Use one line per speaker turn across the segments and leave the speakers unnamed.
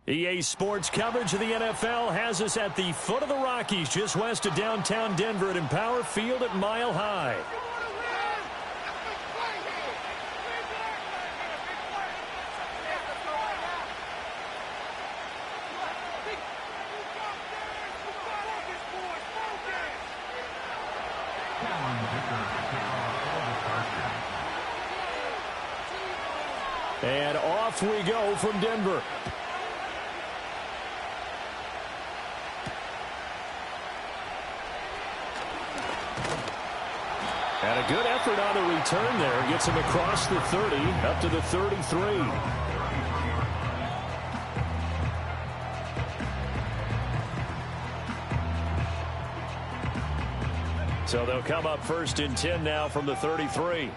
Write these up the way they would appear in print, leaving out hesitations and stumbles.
EA Sports coverage of the NFL has us at the foot of the Rockies, just west of downtown Denver at Empower Field at Mile High. And off we go from Denver. And a good effort on the return there. Gets him across the 30, up to the 33. So they'll come up 1st and 10 now from the 33.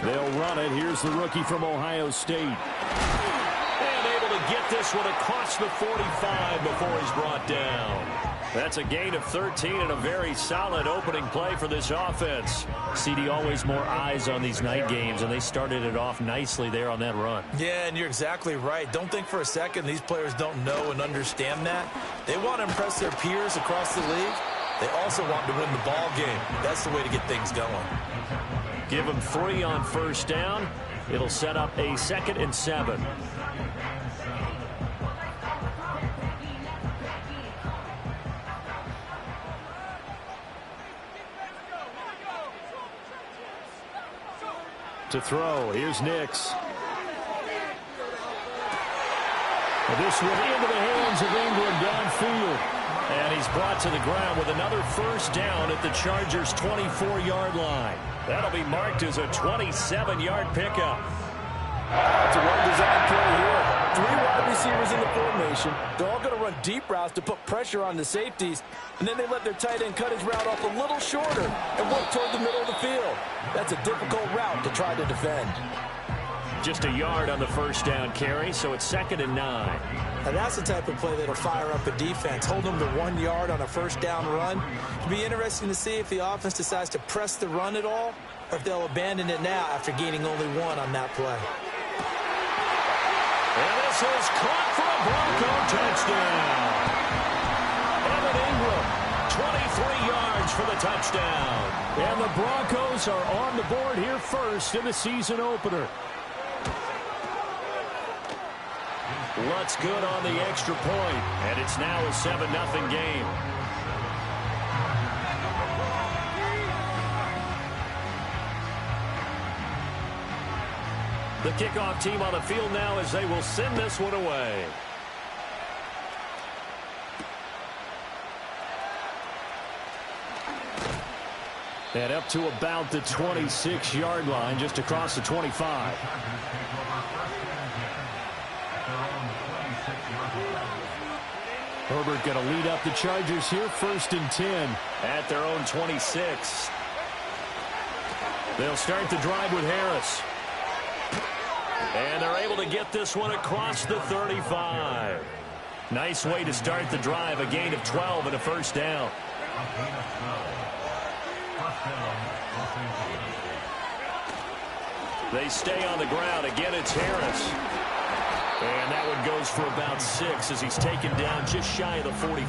They'll run it. Here's the rookie from Ohio State. And able to get this one across the 45 before he's brought down. That's a gain of 13 and a very solid opening play for this offense. CD, always more eyes on these night games, and they started it off nicely there on that run.
Yeah, and you're exactly right. Don't think for a second these players don't know and understand that. They want to impress their peers across the league. They also want to win the ball game. That's the way to get things going.
Give them 3 on 1st down. It'll set up a 2nd and 7. To throw, here's Nix. This one into the hands of Ingram downfield. And he's brought to the ground with another 1st down at the Chargers' 24-yard line. That'll be marked as a 27-yard pickup.
That's a well-designed play here. 3 wide receivers in the formation. They're all going to run deep routes to put pressure on the safeties. And then they let their tight end cut his route off a little shorter and work toward the middle of the field. That's a difficult route to try to defend.
Just a yard on the 1st down carry, so it's 2nd and 9.
And that's the type of play that'll fire up a defense. Hold them to 1 yard on a 1st down run. It'll be interesting to see if the offense decides to press the run at all, or if they'll abandon it now after gaining only 1 on that play.
And this is caught for a Bronco touchdown. Evan Ingram, 23 yards for the touchdown. And the Broncos are on the board here first in the season opener. Lutz good on the extra point, and it's now a 7-0 game. The kickoff team on the field now as they will send this one away. And up to about the 26-yard line, just across the 25. Herbert going to lead up the Chargers here, 1st and 10 at their own 26. They'll start the drive with Harris. And they're able to get this one across the 35. Nice way to start the drive, a gain of 12 and a 1st down. They stay on the ground. Again, it's Harris. And that one goes for about 6 as he's taken down just shy of the 45.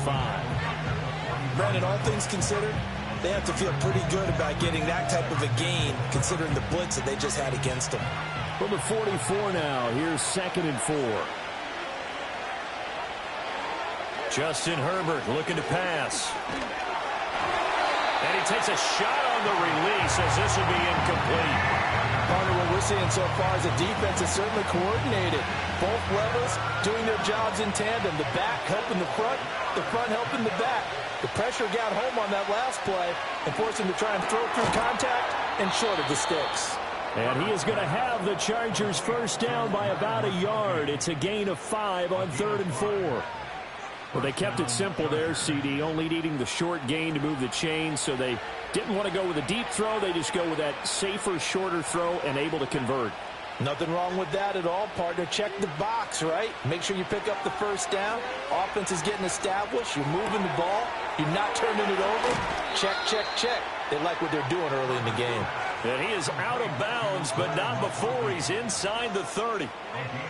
Brandon, all things considered, they have to feel pretty good about getting that type of a gain, considering the blitz that they just had against them.
From the 44 now, here's 2nd and 4. Justin Herbert looking to pass. And he takes a shot on the release as this will be incomplete.
Partner, what we're seeing so far is the defense is certainly coordinated. Both levels doing their jobs in tandem. The back helping the front helping the back. The pressure got home on that last play and forced him to try and throw through contact and short of the sticks.
And he is going to have the Chargers 1st down by about a yard. It's a gain of 5 on 3rd and 4. Well, they kept it simple there, CD, only needing the short gain to move the chain, so they didn't want to go with a deep throw. They just go with that safer, shorter throw and able to convert.
Nothing wrong with that at all, partner. Check the box, right? Make sure you pick up the 1st down. Offense is getting established. You're moving the ball. You're not turning it over. Check, check, check. They like what they're doing early in the game.
And he is out of bounds, but not before he's inside the 30.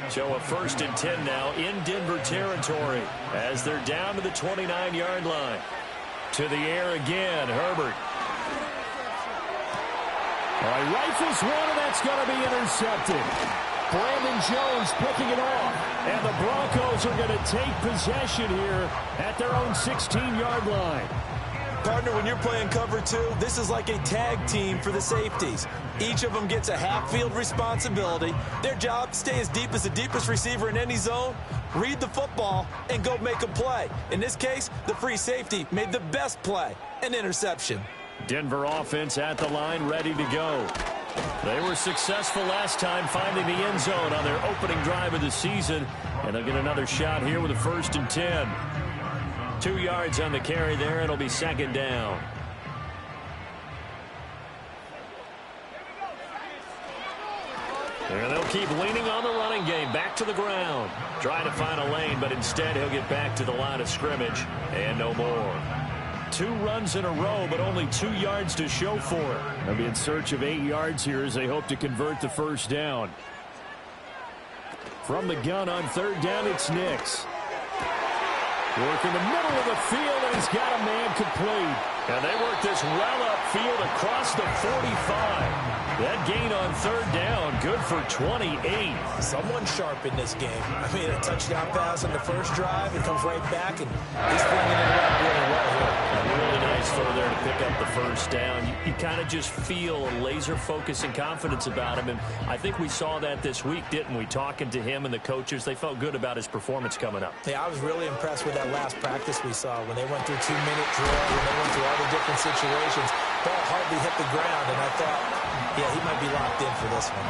So a 1st and 10 now in Denver territory as they're down to the 29-yard line. To the air again, Herbert.
All right, rifles one, and that's going to be intercepted. Brandon Jones picking it off.
And the Broncos are going to take possession here at their own 16-yard line.
Partner, when you're playing cover 2, this is like a tag team for the safeties. Each of them gets a half-field responsibility. Their job, stay as deep as the deepest receiver in any zone, read the football, and go make a play. In this case, the free safety made the best play, an interception.
Denver offense at the line, ready to go. They were successful last time finding the end zone on their opening drive of the season, and they'll get another shot here with a 1st and 10. 2 yards on the carry there. It'll be 2nd down. And they'll keep leaning on the running game. Back to the ground. Trying to find a lane, but instead he'll get back to the line of scrimmage. And no more. 2 runs in a row, but only 2 yards to show for it.
They'll be in search of 8 yards here as they hope to convert the 1st down. From the gun on 3rd down, it's Nix. Work in the middle of the field, and he's got a man complete.
And they work this well upfield across the 45. That gain on 3rd down, good for 28.
Someone sharp in this game. I mean, a touchdown pass on the first drive, it comes right back, and he's bringing it up really well here.
Really nice throw there to pick up the 1st down. You kind of just feel a laser focus and confidence about him, and I think we saw that this week, didn't we? Talking to him and the coaches, they felt good about his performance coming up.
Yeah, I was really impressed with that last practice we saw when they went through 2-minute drill, when they went through all the different situations. Ball hardly hit the ground, and I thought, yeah, he might be locked in for this one.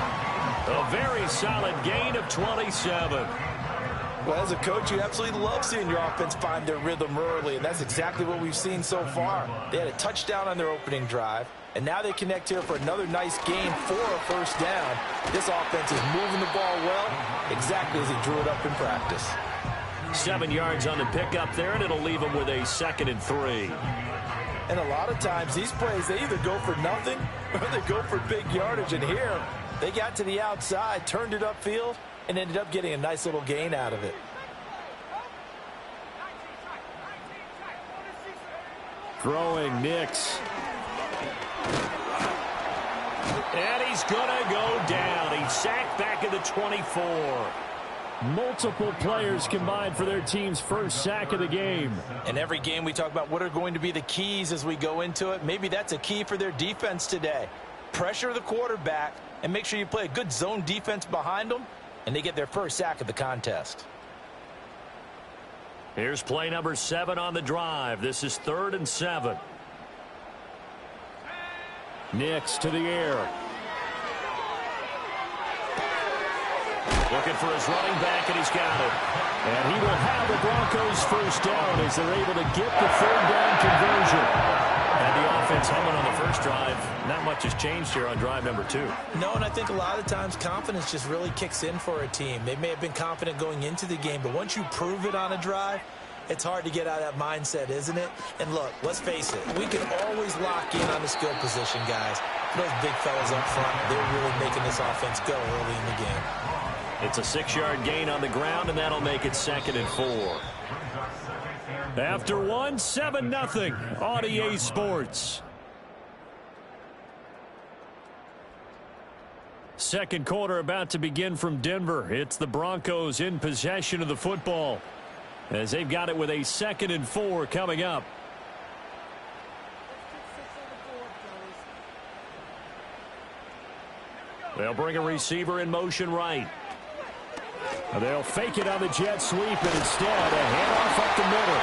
A very solid gain of 27.
Well, as a coach, you absolutely love seeing your offense find their rhythm early, and that's exactly what we've seen so far. They had a touchdown on their opening drive, and now they connect here for another nice gain for a 1st down. This offense is moving the ball well, exactly as he drew it up in practice.
7 yards on the pickup there, and it'll leave them with a 2nd and 3.
And a lot of times, these plays, they either go for nothing or they go for big yardage. And here, they got to the outside, turned it upfield, and ended up getting a nice little gain out of it.
Throwing Nix.
And he's going to go down. He's sacked back at the 24.
Multiple players combined for their team's 1st sack of the game.
In every game, we talk about what are going to be the keys as we go into it. Maybe that's a key for their defense today. Pressure the quarterback and make sure you play a good zone defense behind them, and they get their 1st sack of the contest.
Here's play number 7 on the drive. This is 3rd and 7.
Nix to the air.
Looking for his running back, and he's got it. And he will have the Broncos 1st down as they're able to get the 3rd down conversion. And the offense humming on the 1st drive. Not much has changed here on drive number 2.
No, and I think a lot of times confidence just really kicks in for a team. They may have been confident going into the game, but once you prove it on a drive, it's hard to get out of that mindset, isn't it? And look, let's face it, we can always lock in on the skill position, guys. Those big fellas up front, they're really making this offense go early in the game.
It's a 6-yard gain on the ground, and that'll make it 2nd and 4. After 1, 7-0 on EA Sports. 2nd quarter about to begin from Denver. It's the Broncos in possession of the football as they've got it with a 2nd and 4 coming up. They'll bring a receiver in motion right. They'll fake it on the jet sweep, and instead a handoff up the middle.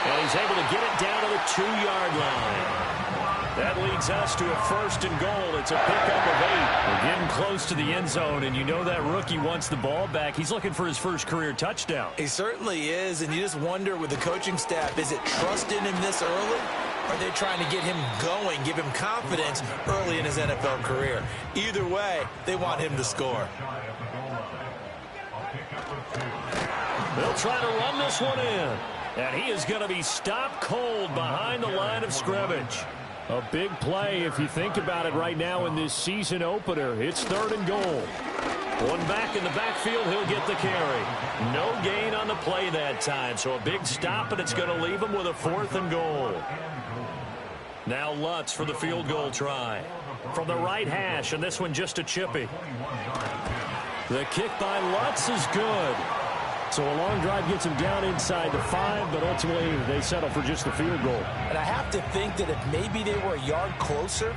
And he's able to get it down to the 2-yard line. That leads us to a 1st and goal. It's a pickup of 8. We're getting close to the end zone, and you know that rookie wants the ball back. He's looking for his 1st career touchdown.
He certainly is, and you just wonder with the coaching staff, is it trust in him this early? Or are they trying to get him going, give him confidence early in his NFL career? Either way, they want him to score.
They'll try to run this one in. And he is going to be stopped cold behind the line of scrimmage.
A big play if you think about it right now in this season opener. It's 3rd and goal.
One back in the backfield, he'll get the carry. No gain on the play that time, so a big stop, and it's going to leave him with a 4th and goal. Now Lutz for the field goal try. From the right hash, and this one just a chippy.
The kick by Lutz is good. So a long drive gets him down inside the 5, but ultimately they settle for just the field goal.
And I have to think that if maybe they were a yard closer,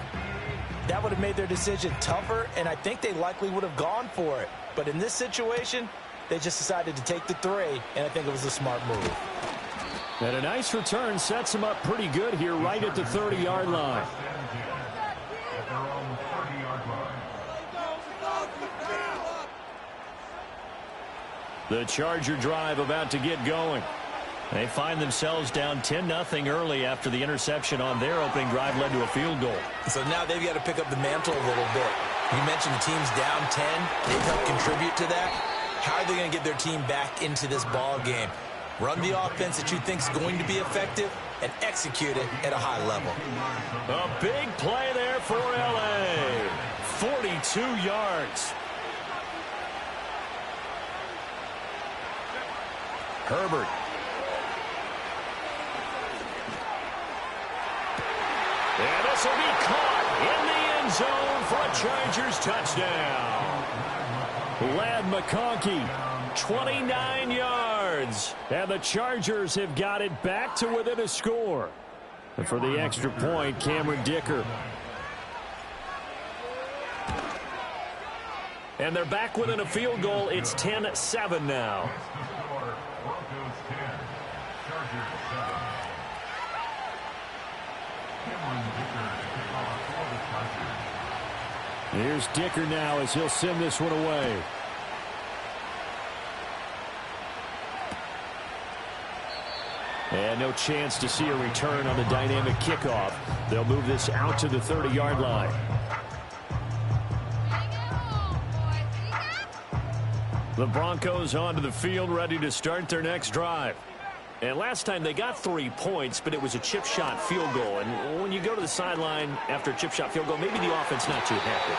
that would have made their decision tougher, and I think they likely would have gone for it. But in this situation, they just decided to take the 3, and I think it was a smart move.
And a nice return sets him up pretty good here right at the 30-yard line.
The Charger drive about to get going. They find themselves down 10-0 early after the interception on their opening drive led to a field goal.
So now they've got to pick up the mantle a little bit. You mentioned the team's down 10. They've helped contribute to that. How are they going to get their team back into this ball game? Run the offense that you think is going to be effective and execute it at a high level.
A big play there for L.A. 42 yards. Herbert. And this will be caught in the end zone for a Chargers touchdown.
Ladd McConkey, 29 yards. And the Chargers have got it back to within a score. And for the extra point, Cameron Dicker.
And they're back within a field goal. It's 10-7 now.
Here's Dicker now as he'll send this one away. And no chance to see a return on the dynamic kickoff. They'll move this out to the 30-yard line.
The Broncos onto the field, ready to start their next drive. And last time they got 3 points, but it was a chip shot field goal. And when you go to the sideline after a chip shot field goal, maybe the offense not too happy.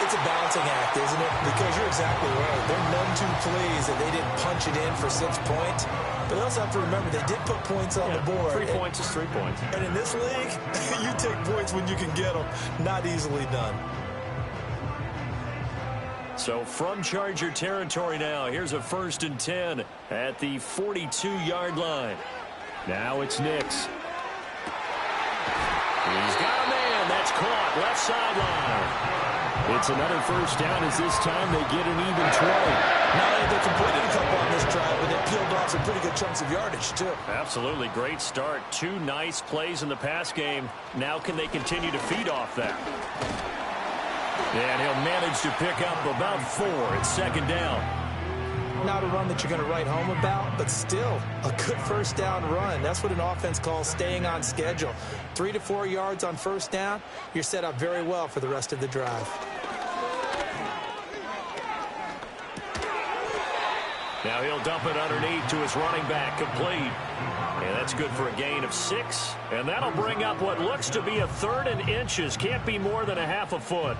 It's a balancing act, isn't it? Because you're exactly right. They're none too pleased that they didn't punch it in for 6 points. But they also have to remember they did put points on the board.
3 points is 3 points.
And in this league, you take points when you can get them. Not easily done.
So from Charger territory now, here's a 1st and 10 at the 42-yard line.
Now it's Nix.
He's got a man. That's caught. Left sideline.
It's another 1st down as this time they get an even 20.
Not only they completed a couple on this drive, but they peeled off some pretty good chunks of yardage, too.
Absolutely. Great start. 2 nice plays in the pass game. Now can they continue to feed off that? And he'll manage to pick up about 4 at 2nd down.
Not a run that you're going to write home about, but still a good 1st down run. That's what an offense calls staying on schedule. 3 to 4 yards on 1st down, you're set up very well for the rest of the drive.
Now he'll dump it underneath to his running back, complete. And that's good for a gain of 6. And that'll bring up what looks to be a 3rd and inches. Can't be more than a half a foot.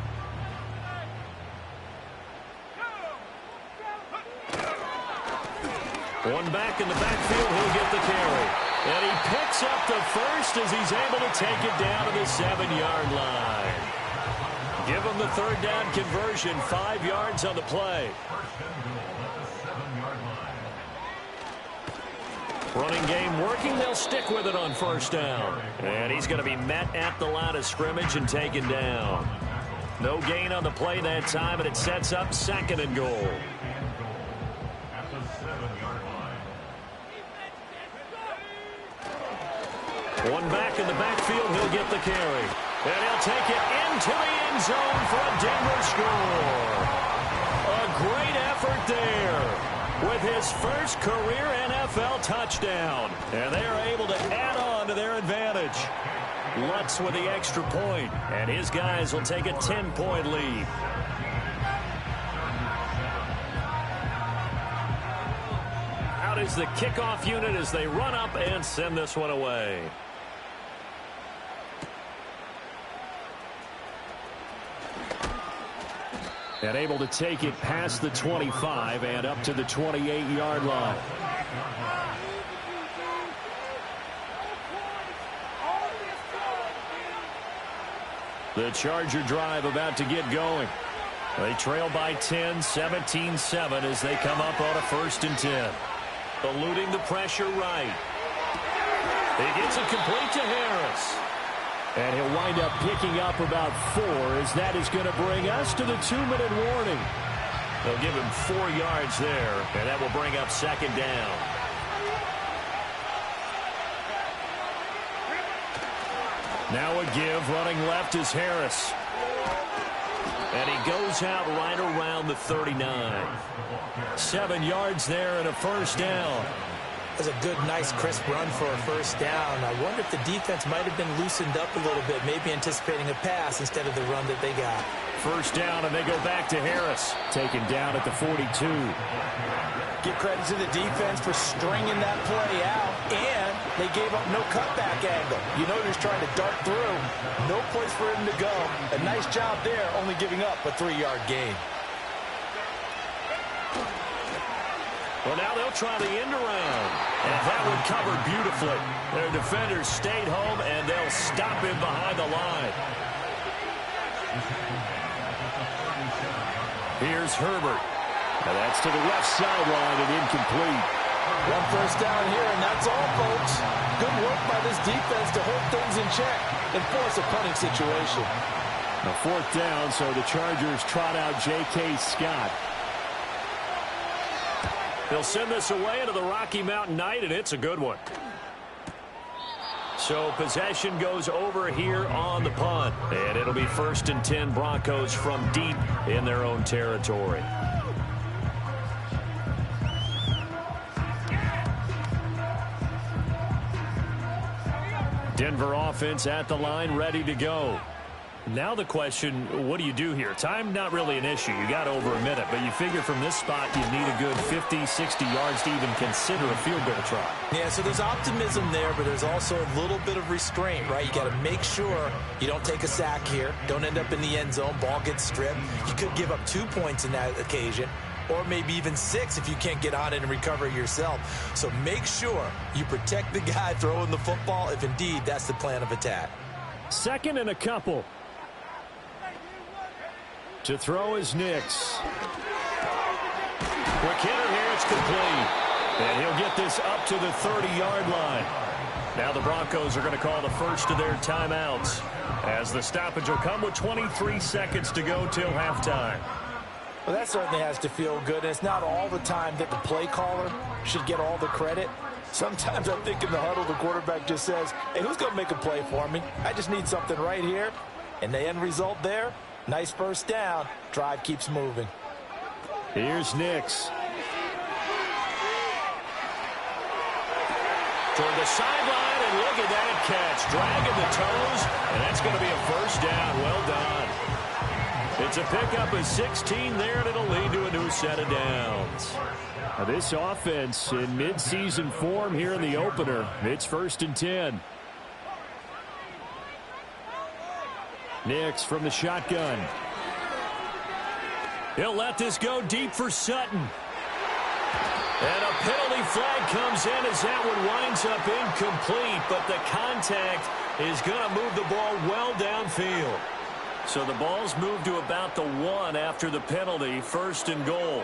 One back in the backfield, he'll get the carry. And he picks up the 1st as he's able to take it down to the 7-yard line. Give him the 3rd down conversion, 5 yards on the play. Running game working, they'll stick with it on 1st down. And he's going to be met at the line of scrimmage and taken down. No gain on the play that time, and it sets up 2nd and goal. One back in the backfield, he'll get the carry. And he'll take it into the end zone for a Denver score. A great effort there with his 1st career NFL touchdown. And they are able to add on to their advantage. Lutz with the extra point, and his guys will take a 10-point lead. Out is the kickoff unit as they run up and send this one away.
And able to take it past the 25 and up to the 28-yard line. The Charger drive about to get going. They trail by 10, 17-7 as they come up on a 1st and 10. Eluding the pressure right. He gets it complete to Harris. And he'll wind up picking up about 4 as that is going to bring us to the 2-minute warning. They'll give him 4 yards there, and that will bring up 2nd down. Now a give, running left is Harris. And he goes out right around the 39. 7 yards there and a 1st down.
That's a good, nice, crisp run for a 1st down. I wonder if the defense might have been loosened up a little bit, maybe anticipating a pass instead of the run that they got.
1st down, and they go back to Harris. Taken down at the 42.
Give credit to the defense for stringing that play out, and they gave up no cutback angle. You know he's trying to dart through. No place for him to go. A nice job there, only giving up a 3-yard gain.
Well, now they'll try the end around. And that one covered beautifully. Their defenders stayed home, and they'll stop him behind the line. Here's Herbert. And that's to the left sideline and incomplete.
1 1st down here, and that's all, folks. Good work by this defense to hold things in check and force a punting situation.
A 4th down, so the Chargers trot out J.K. Scott.
They'll send this away into the Rocky Mountain Night, and it's a good one. So possession goes over here on the punt. And it'll be 1st and 10 Broncos from deep in their own territory. Denver offense at the line, ready to go. Now the question, what do you do here? Time, not really an issue. You got over a minute, but you figure from this spot you need a good 50, 60 yards to even consider a field goal try.
Yeah, so there's optimism there, but there's also a little bit of restraint, right? You got to make sure you don't take a sack here. Don't end up in the end zone. Ball gets stripped. You could give up 2 points in that occasion, or maybe even 6 if you can't get on it and recover it yourself. So make sure you protect the guy throwing the football if indeed that's the plan of attack.
2nd and a couple. To throw is Nix.
Quick hitter here, it's complete. And he'll get this up to the 30-yard line. Now the Broncos are going to call the first of their timeouts, as the stoppage will come with 23 seconds to go till halftime.
Well, that certainly has to feel good. And it's not all the time that the play caller should get all the credit. Sometimes I think in the huddle, the quarterback just says, hey, who's going to make a play for me? I just need something right here. And the end result there, nice 1st down. Drive keeps moving.
Here's Nix.
Toward the sideline, and look at that catch. Dragging the toes, and that's going to be a 1st down. Well done. It's a pickup of 16 there, and it'll lead to a new set of downs.
Now this offense in midseason form here in the opener. It's 1st and 10. Nix from the shotgun.
He'll let this go deep for Sutton. And a penalty flag comes in as that one winds up incomplete, but the contact is going to move the ball well downfield. So the ball's moved to about the 1 after the penalty, 1st and goal.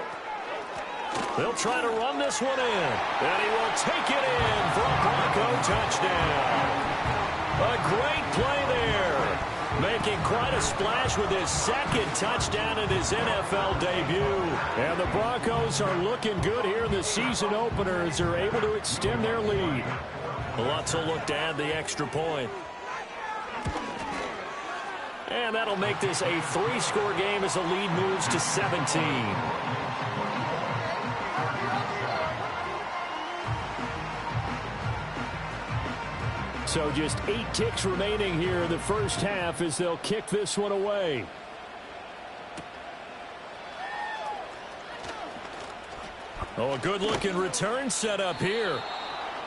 They'll try to run this one in, and he will take it in for a Bronco touchdown. A great play there, making quite a splash with his 2nd touchdown in his NFL debut.
And the Broncos are looking good here in the season opener as they're able to extend their lead.
Lutz will look to add the extra point. And that'll make this a 3-score game as the lead moves to 17.
So just 8 ticks remaining here in the first half as they'll kick this one away.
Oh, a good-looking return set up here.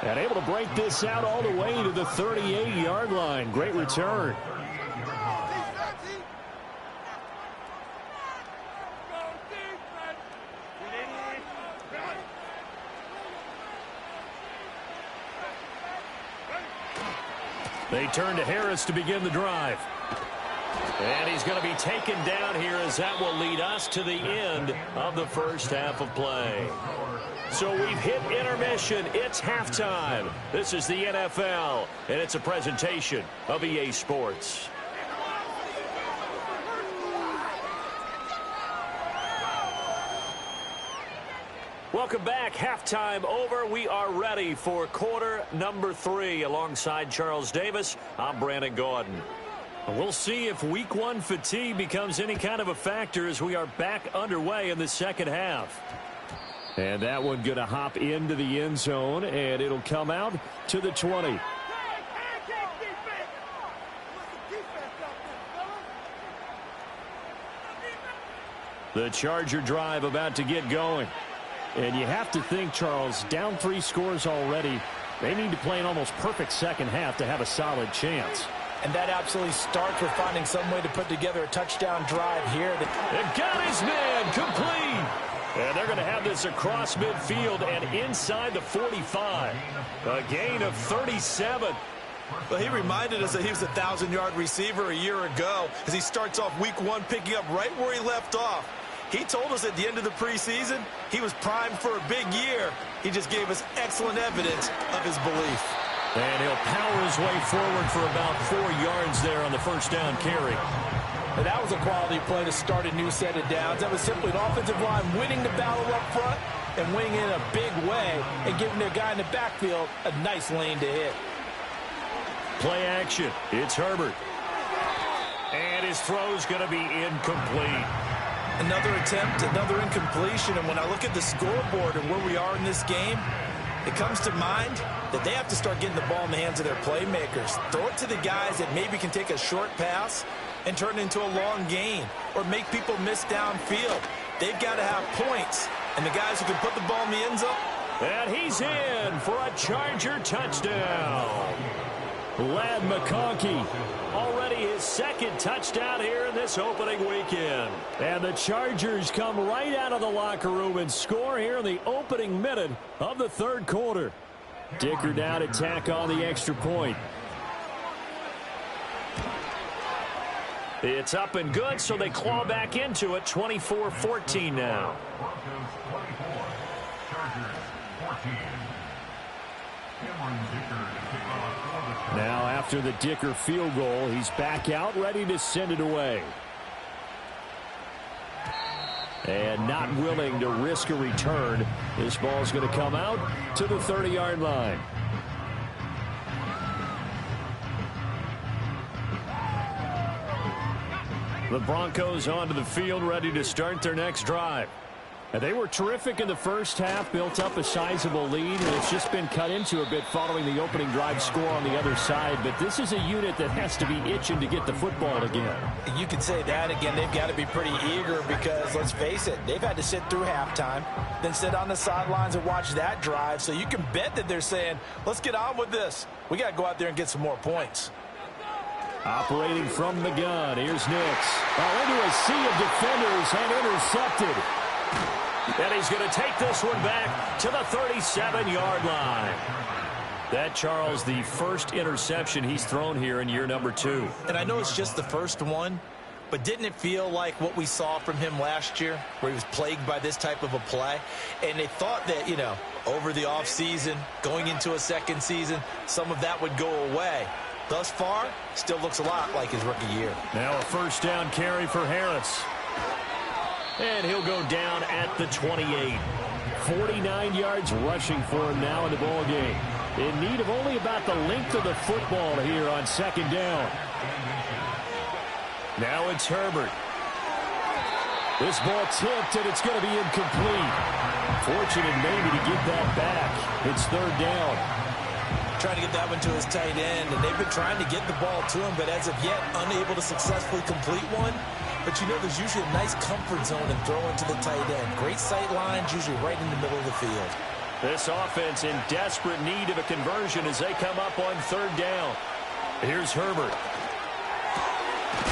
And able to break this out all the way to the 38-yard line. Great return.
They turn to Harris to begin the drive. And he's going to be taken down here as that will lead us to the end of the first half of play. So we've hit intermission. It's halftime. This is the NFL, and it's a presentation of EA Sports. Welcome back. Halftime over. We are ready for quarter number 3. Alongside Charles Davis, I'm Brandon Gaudin. We'll see if week 1 fatigue becomes any kind of a factor as we are back underway in the second half. And that one going to hop into the end zone, and it'll come out to the 20. The Charger drive about to get going. And you have to think, Charles, down 3 scores already. They need to play an almost perfect second half to have a solid chance.
And that absolutely starts with finding some way to put together a touchdown drive here.
And got his man complete. And they're going to have this across midfield and inside the 45. A gain of 37.
Well, he reminded us that he was a 1,000-yard receiver a year ago as he starts off week 1 picking up right where he left off. He told us at the end of the preseason he was primed for a big year. He just gave us excellent evidence of his belief.
And he'll power his way forward for about 4 yards there on the first down carry.
And that was a quality play to start a new set of downs. That was simply an offensive line winning the battle up front and winning in a big way and giving their guy in the backfield a nice lane to hit.
Play action. It's Herbert. And his throw's going to be incomplete.
Another attempt, another incompletion. And when I look at the scoreboard and where we are in this game, it comes to mind that they have to start getting the ball in the hands of their playmakers. Throw it to the guys that maybe can take a short pass and turn it into a long gain or make people miss downfield. They've got to have points. And the guys who can put the ball in the end zone.
And he's in for a Charger touchdown. Ladd McConkey, already his second touchdown here in this opening weekend. And the Chargers come right out of the locker room and score here in the opening minute of the third quarter. Dicker down to tack on the extra point. It's up and good, so they claw back into it. 24-14 now. Now after the Dicker field goal, he's back out, ready to send it away. And not willing to risk a return. This ball's going to come out to the 30-yard line. The Broncos onto the field, ready to start their next drive. And they were terrific in the first half, built up a sizable lead, and it's just been cut into a bit following the opening drive score on the other side. But this is a unit that has to be itching to get the football again.
You could say that again. They've got to be pretty eager because, let's face it, they've had to sit through halftime, then sit on the sidelines and watch that drive. So you can bet that they're saying, let's get on with this. We got to go out there and get some more points.
Operating from the gun, here's Nix. Into a sea of defenders and intercepted. And he's going to take this one back to the 37-yard line. That, Charles, the first interception he's thrown here in year number 2.
And I know it's just the first one, but didn't it feel like what we saw from him last year, where he was plagued by this type of a play? And they thought that, you know, over the offseason, going into a second season, some of that would go away. Thus far, still looks a lot like his rookie year.
Now a first down carry for Harris. And he'll go down at the 28. 49 yards rushing for him now in the ball game. In need of only about the length of the football here on second down. Now it's Herbert. This ball tipped, and it's going to be incomplete. Fortunate maybe to get that back. It's third down.
Trying to get that one to his tight end, and they've been trying to get the ball to him, but as of yet, unable to successfully complete one. But you know, there's usually a nice comfort zone in throwing to the tight end. Great sight lines, usually right in the middle of the field.
This offense in desperate need of a conversion as they come up on third down. Here's Herbert.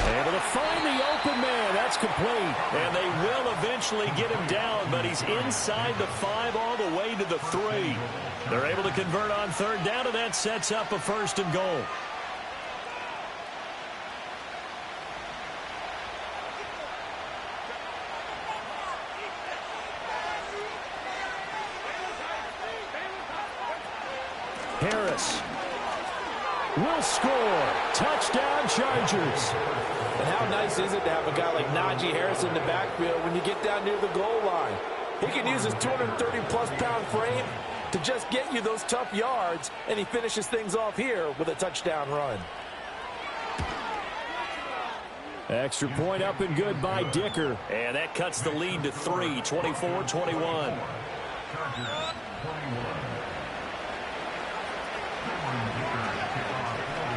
Able to find the open man. That's complete. And they will eventually get him down, but he's inside the 5 all the way to the 3. They're able to convert on third down, and that sets up a first and goal. Harris will score. Touchdown, Chargers.
And how nice is it to have a guy like Najee Harris in the backfield when you get down near the goal line? He can use his 230-plus pound frame to just get you those tough yards, and he finishes things off here with a touchdown run.
Extra point up and good by Dicker.
And that cuts the lead to 3, 24-21.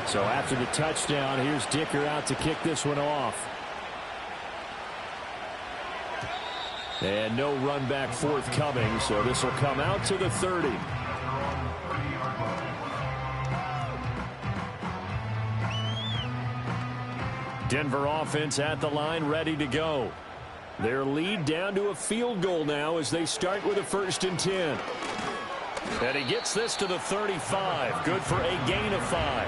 So after the touchdown, here's Dicker out to kick this one off. And no run back forthcoming, so this will come out to the 30. Denver offense at the line, ready to go. Their lead down to a field goal now as they start with a 1st and 10. And he gets this to the 35. Good for a gain of 5.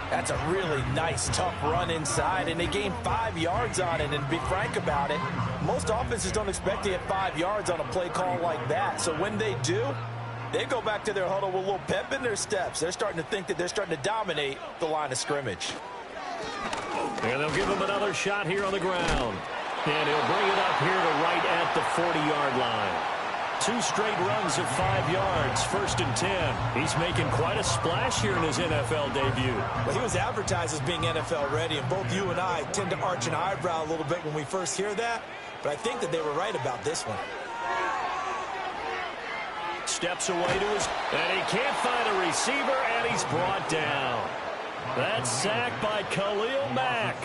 That's a really nice, tough run inside, and they gained 5 yards on it. And to be frank about it, most offenses don't expect to get 5 yards on a play call like that. So when they do, they go back to their huddle with a little pep in their steps. They're starting to think that they're starting to dominate the line of scrimmage.
And they'll give him another shot here on the ground. And he'll bring it up here to right at the 40-yard line. 2 straight runs of 5 yards, 1st and 10. He's making quite a splash here in his NFL debut.
Well, he was advertised as being NFL ready, and both you and I tend to arch an eyebrow a little bit when we first hear that, but I think that they were right about this one.
Steps away to his, and he can't find a receiver, and he's brought down. That's sacked by Khalil Mack.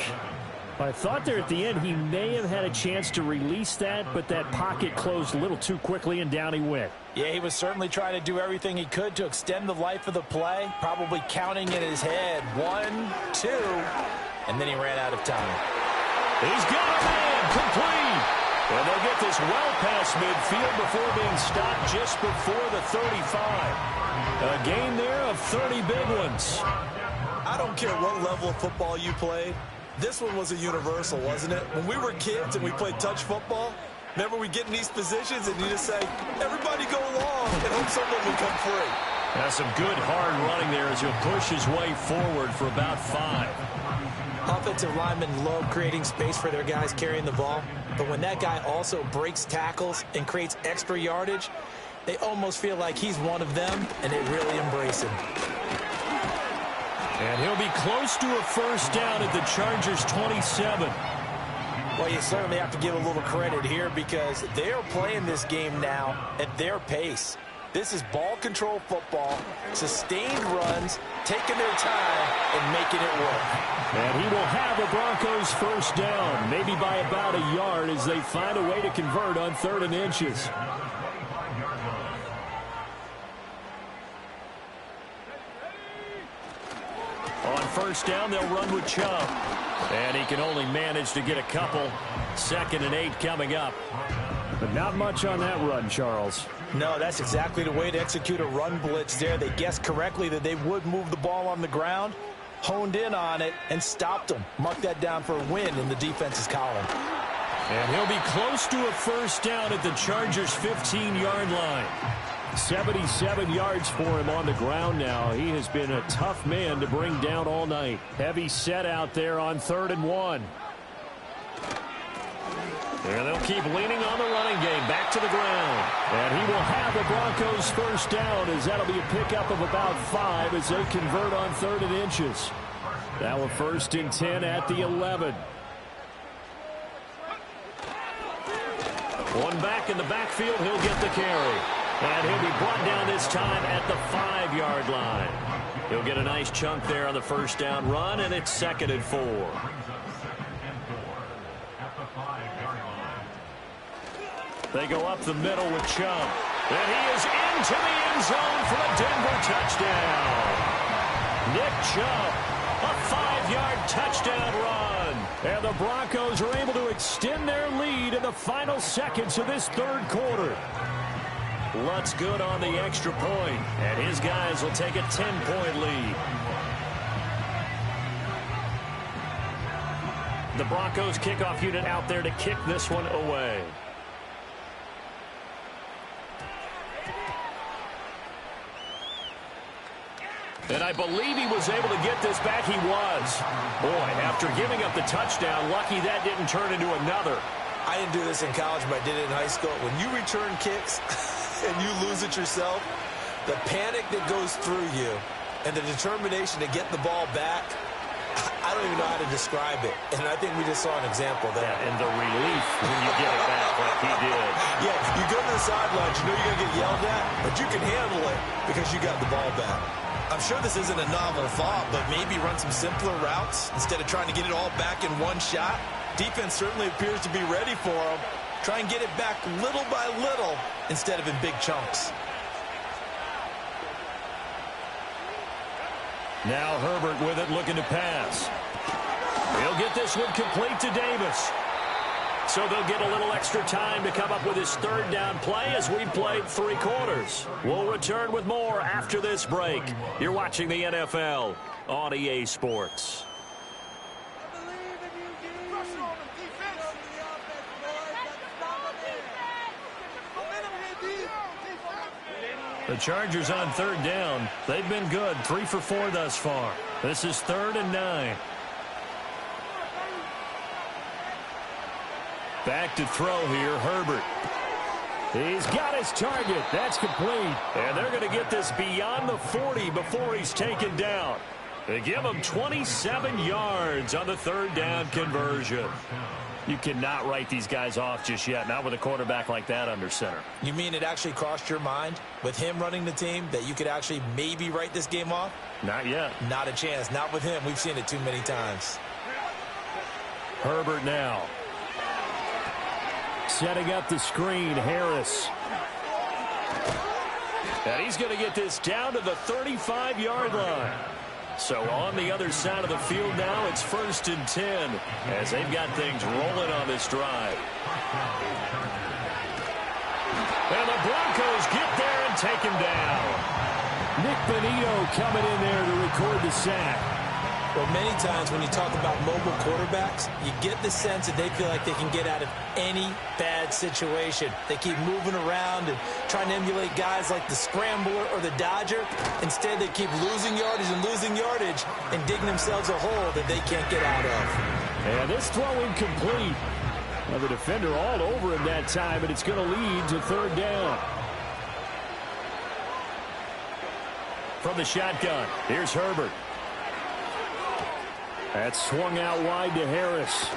I thought there at the end he may have had a chance to release that, but that pocket closed a little too quickly, and down he went.
Yeah, he was certainly trying to do everything he could to extend the life of the play, probably counting in his head 1, 2, and then he ran out of time.
He's got a man complete. And they'll get this well past midfield before being stopped just before the 35. A gain there of 30 big ones.
I don't care what level of football you played. This one was a universal, wasn't it? When we were kids and we played touch football, remember we get in these positions and you just say, everybody go along and hope someone will come free.
That's some good hard running there as he'll push his way forward for about 5.
Offensive linemen love creating space for their guys carrying the ball, but when that guy also breaks tackles and creates extra yardage, they almost feel like he's one of them, and they really embrace him.
And he'll be close to a 1st down at the Chargers' 27.
Well, you certainly have to give a little credit here because they're playing this game now at their pace. This is ball control football, sustained runs, taking their time, and making it work.
And he will have the Broncos 1st down, maybe by about a yard as they find a way to convert on 3rd and inches. On 1st down, they'll run with Chubb. And he can only manage to get a couple. 2nd and 8 coming up. But not much on that run, Charles.
No, that's exactly the way to execute a run blitz there. They guessed correctly that they would move the ball on the ground, honed in on it, and stopped them. Mark that down for a win in the defense's column.
And he'll be close to a 1st down at the Chargers' 15-yard line. 77 yards for him on the ground now. He has been a tough man to bring down all night. Heavy set out there on 3rd and 1. And they'll keep leaning on the running game back to the ground. And he will have the Broncos 1st down as that'll be a pickup of about 5 as they convert on 3rd and inches. Now a 1st and 10 at the 11. One back in the backfield, he'll get the carry. And he'll be brought down this time at the 5-yard line. He'll get a nice chunk there on the 1st down run, and it's 2nd and 4. They go up the middle with Chubb. And he is into the end zone for a Denver touchdown. Nick Chubb, a 5-yard touchdown run. And the Broncos are able to extend their lead in the final seconds of this 3rd quarter. Lutz good on the extra point, and his guys will take a 10-point lead. The Broncos kickoff unit out there to kick this one away. And I believe he was able to get this back. He was. Boy, after giving up the touchdown, lucky that didn't turn into another.
I didn't do this in college, but I did it in high school. When you return kicks and you lose it yourself, the panic that goes through you and the determination to get the ball back, I don't even know how to describe it. And I think we just saw an example there.
Yeah, and the relief when you get it back like he did.
Yeah, you go to the sidelines, you know you're going to get yelled at, but you can handle it because you got the ball back. I'm sure this isn't a novel thought, but maybe run some simpler routes instead of trying to get it all back in one shot. Defense certainly appears to be ready for them. Try and get it back little by little instead of in big chunks.
Now Herbert with it, looking to pass. He'll get this one complete to Davis. So they'll get a little extra time to come up with his third down play as we played 3 quarters. We'll return with more after this break. You're watching the NFL on EA Sports. The Chargers on third down. They've been good, 3 for 4 thus far. This is 3rd and 9. Back to throw here, Herbert. He's got his target. That's complete. And they're going to get this beyond the 40 before he's taken down. They give him 27 yards on the third down conversion. You cannot write these guys off just yet, not with a quarterback like that under center.
You mean it actually crossed your mind with him running the team that you could actually maybe write this game off?
Not yet.
Not a chance. Not with him. We've seen it too many times.
Herbert now. Setting up the screen, Harris. And he's going to get this down to the 35-yard line. So on the other side of the field now, it's 1st and 10 as they've got things rolling on this drive. And the Broncos get there and take him down. Nick Bonito coming in there to record the sack.
Well, many times when you talk about mobile quarterbacks, you get the sense that they feel like they can get out of any bad situation. They keep moving around and trying to emulate guys like the Scrambler or the Dodger. Instead, they keep losing yardage and digging themselves a hole that they can't get out of.
And this throw incomplete. Well, the defender all over him that time, and it's going to lead to third down. From the shotgun, here's Herbert. That's swung out wide to Harris.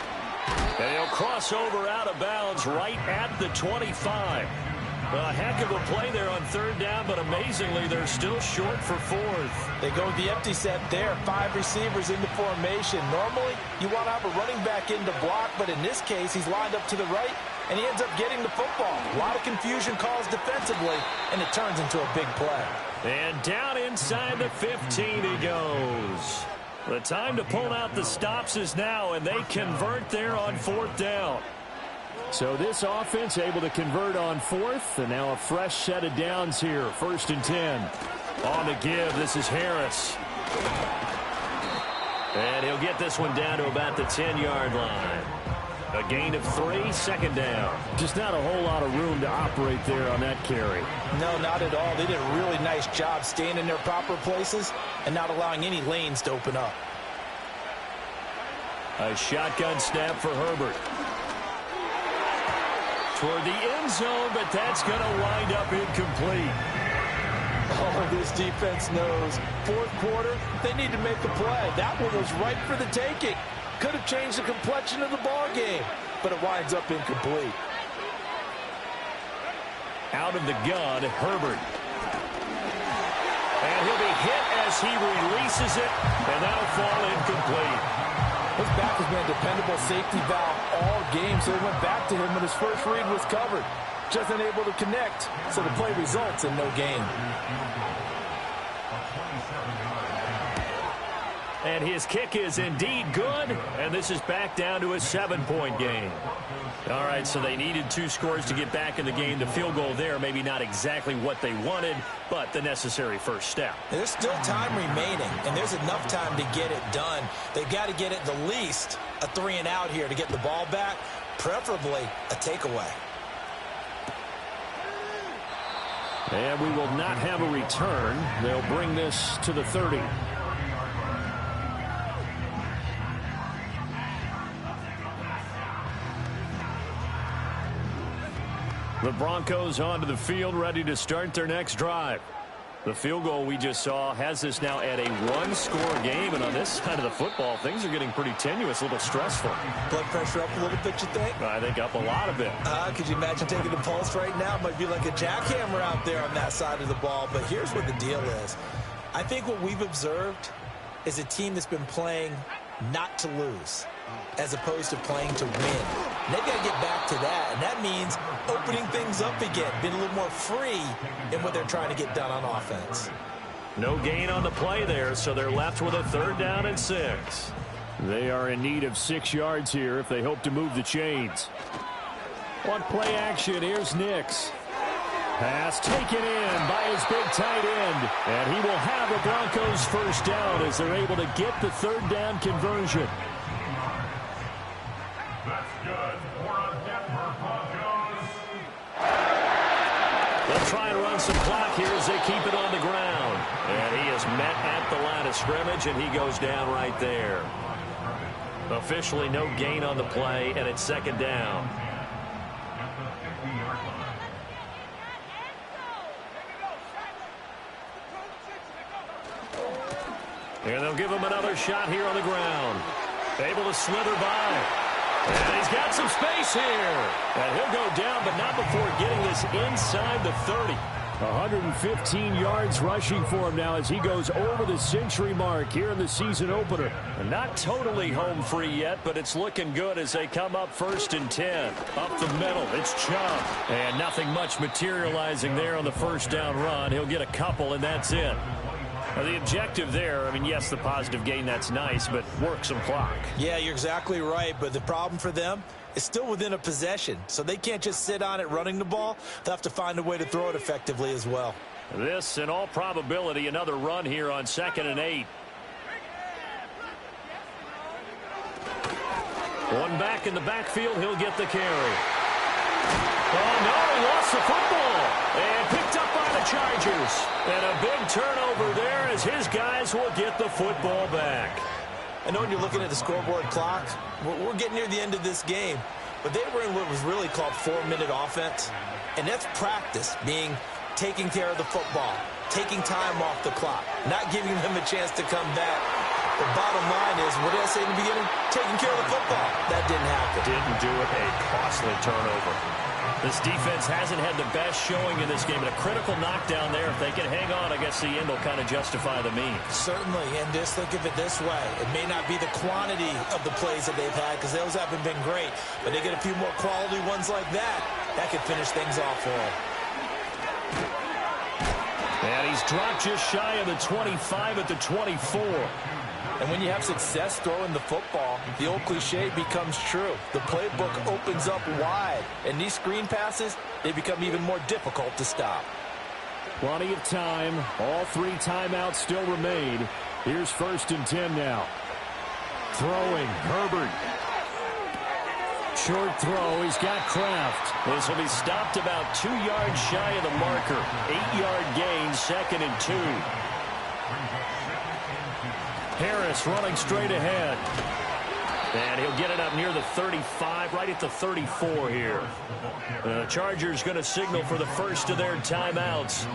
And he'll cross over out of bounds right at the 25. A heck of a play there on third down, but amazingly, they're still short for 4th.
They go with the empty set there, 5 receivers into formation. Normally, you want to have a running back in to block, but in this case, he's lined up to the right, and he ends up getting the football. A lot of confusion caused defensively, and it turns into a big play.
And down inside the 15 he goes. The time to pull out the stops is now, and they convert there on 4th down. So this offense able to convert on 4th, and now a fresh set of downs here. 1st and 10. On the give, this is Harris. And he'll get this one down to about the 10-yard line. A gain of 3, 2nd down. Just not a whole lot of room to operate there on that carry.
No, not at all. They did a really nice job staying in their proper places and not allowing any lanes to open up.
A shotgun snap for Herbert. Toward the end zone, but that's going to wind up incomplete.
Oh, this defense knows. 4th quarter, they need to make a play. That one was right for the taking. Could have changed the complexion of the ball game, but it winds up incomplete.
Out of the gun, Herbert. And he'll be hit as he releases it, and that'll fall incomplete.
His back has been a dependable safety valve all game, so he went back to him when his first read was covered. Just unable to connect, so the play results in no gain.
And his kick is indeed good, and this is back down to a 7-point game. All right, so they needed 2 scores to get back in the game. The field goal there, maybe not exactly what they wanted, but the necessary first step.
There's still time remaining, and there's enough time to get it done. They've got to get at the least a 3-and-out here to get the ball back, preferably a takeaway.
And we will not have a return. They'll bring this to the 30. The Broncos onto the field, ready to start their next drive. The field goal we just saw has this now at a one-score game, and on this side of the football, things are getting pretty tenuous, a little stressful.
Blood pressure up a little bit, you think?
I think up a lot of it.
Could you imagine taking the pulse right now? It might be like a jackhammer out there on that side of the ball, but here's what the deal is. I think what we've observed is a team that's been playing not to lose as opposed to playing to win. And they've got to get back to that, and that means opening things up again, being a little more free in what they're trying to get done on offense.
No gain on the play there, so they're left with a 3rd down and 6. They are in need of 6 yards here if they hope to move the chains. On play action, here's Nix. Pass taken in by his big tight end, and he will have the Broncos 1st down as they're able to get the 3rd down conversion. They'll try and run some clock here as they keep it on the ground. And he is met at the line of scrimmage, and he goes down right there. Officially no gain on the play, and it's 2nd down. And they'll give him another shot here on the ground. Able to slither by. And he's got some space here. And he'll go down, but not before getting this inside the 30. 115 yards rushing for him now as he goes over the century mark here in the season opener. And not totally home free yet, but it's looking good as they come up 1st and 10. Up the middle, it's Chubb. And nothing much materializing there on the 1st down run. He'll get a couple, and that's it. Now, the objective there, I mean, yes, the positive gain, that's nice, but work some clock.
Yeah, you're exactly right, but the problem for them is still within a possession, so they can't just sit on it running the ball. They'll have to find a way to throw it effectively as well.
This, in all probability, another run here on 2nd and 8. One back in the backfield, he'll get the carry. Oh, no, he lost the football. And picked up by the Chargers. And a big turnover there as his guys will get the football back.
I know when you're looking at the scoreboard clock, we're getting near the end of this game, but they were in what was really called 4-minute offense. And that's practice, being taking care of the football, taking time off the clock, not giving them a chance to come back. The bottom line is, what did I say in the beginning? Taking care of the football. That didn't happen.
Didn't do it. A costly turnover. This defense hasn't had the best showing in this game, but a critical knockdown there. If they can hang on, I guess the end will kind of justify the means.
Certainly, and just think of it this way. It may not be the quantity of the plays that they've had, because those haven't been great, but they get a few more quality ones like that. That could finish things off for them.
And he's dropped just shy of the 25 at the 24.
And when you have success throwing the football, the old cliche becomes true. The playbook opens up wide. And these screen passes, they become even more difficult to stop.
Plenty of time. All 3 timeouts still remain. Here's 1st and 10 now. Throwing, Herbert. Short throw, he's got Kraft. This will be stopped about 2 yards shy of the marker. 8-yard gain, 2nd and 2. Harris running straight ahead. And he'll get it up near the 35, right at the 34 here. The Chargers going to signal for the first of their timeouts,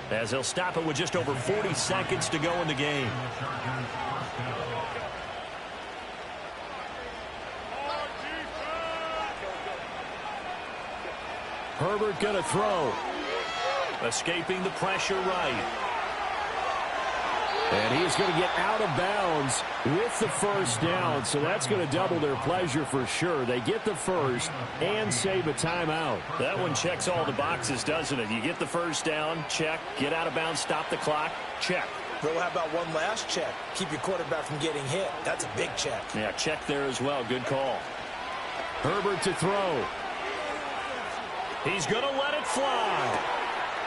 as they'll stop it with just over 40 seconds to go in the game. Herbert going to throw. Escaping the pressure right. And he's going to get out of bounds with the 1st down, so that's going to double their pleasure for sure. They get the 1st and save a timeout. That one checks all the boxes, doesn't it? You get the 1st down, check. Get out of bounds, stop the clock, check.
Well, how about one last check? Keep your quarterback from getting hit. That's a big check.
Yeah, check there as well. Good call. Herbert to throw. He's going to let it fly.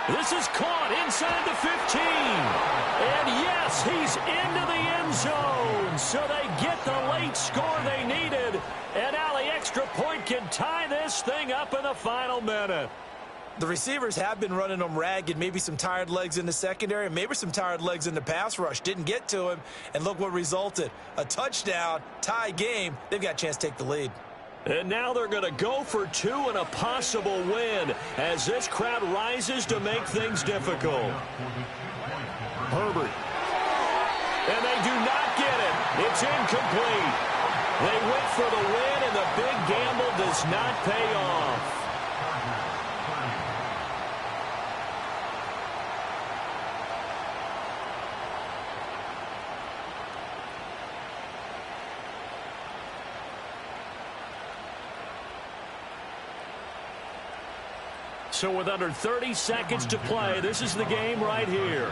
This is caught inside the 15. And yes, he's into the end zone. So they get the late score they needed. And now the extra point can tie this thing up in the final minute.
The receivers have been running them ragged, maybe some tired legs in the secondary, maybe some tired legs in the pass rush. Didn't get to him, and look what resulted. A touchdown, tie game. They've got a chance to take the lead.
And now they're going to go for 2 and a possible win as this crowd rises to make things difficult. Herbert. And they do not get it. It's incomplete. They went for the win, and the big gamble does not pay off. So with under 30 seconds to play, this is the game right here.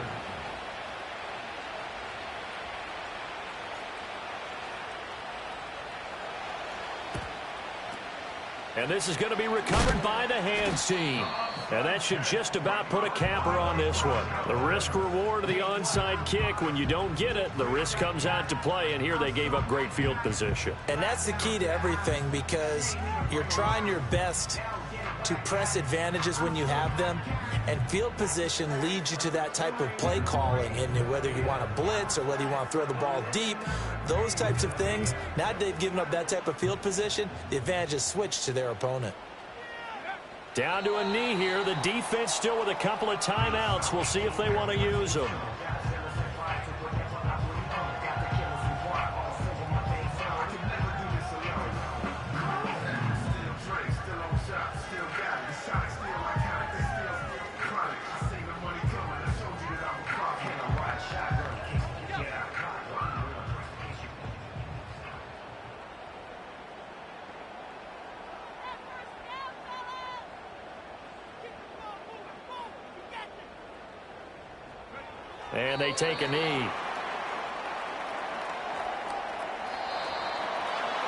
And this is going to be recovered by the hands team. And that should just about put a capper on this one. The risk-reward of the onside kick, when you don't get it, the risk comes out to play, and here they gave up great field position.
And that's the key to everything, because you're trying your best to press advantages when you have them, and field position leads you to that type of play calling. And whether you want to blitz or whether you want to throw the ball deep, those types of things, now that they've given up that type of field position, the advantage is switched to their opponent.
Down to a knee here. The defense still with a couple of timeouts. We'll see if they want to use them. And they take a knee.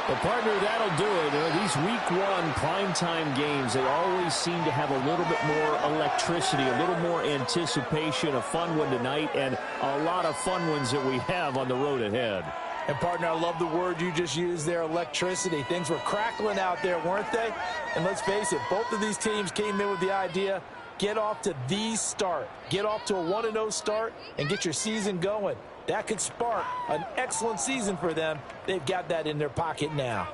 Well, partner, that'll do it. These week 1 primetime games, they always seem to have a little bit more electricity, a little more anticipation. A fun one tonight, and a lot of fun ones that we have on the road ahead.
And, partner, I love the word you just used there, electricity. Things were crackling out there, weren't they? And let's face it, both of these teams came in with the idea, get off to the start. Get off to a 1-0 start and get your season going. That could spark an excellent season for them. They've got that in their pocket now.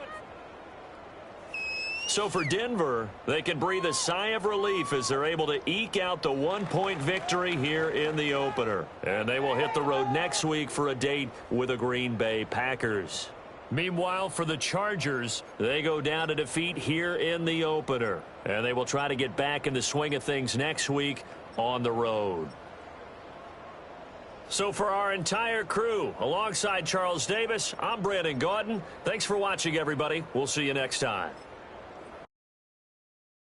So for Denver, they can breathe a sigh of relief as they're able to eke out the 1-point victory here in the opener. And they will hit the road next week for a date with the Green Bay Packers. Meanwhile, for the Chargers, they go down to defeat here in the opener. And they will try to get back in the swing of things next week on the road. So for our entire crew, alongside Charles Davis, I'm Brandon Gaudin. Thanks for watching, everybody. We'll see you next time.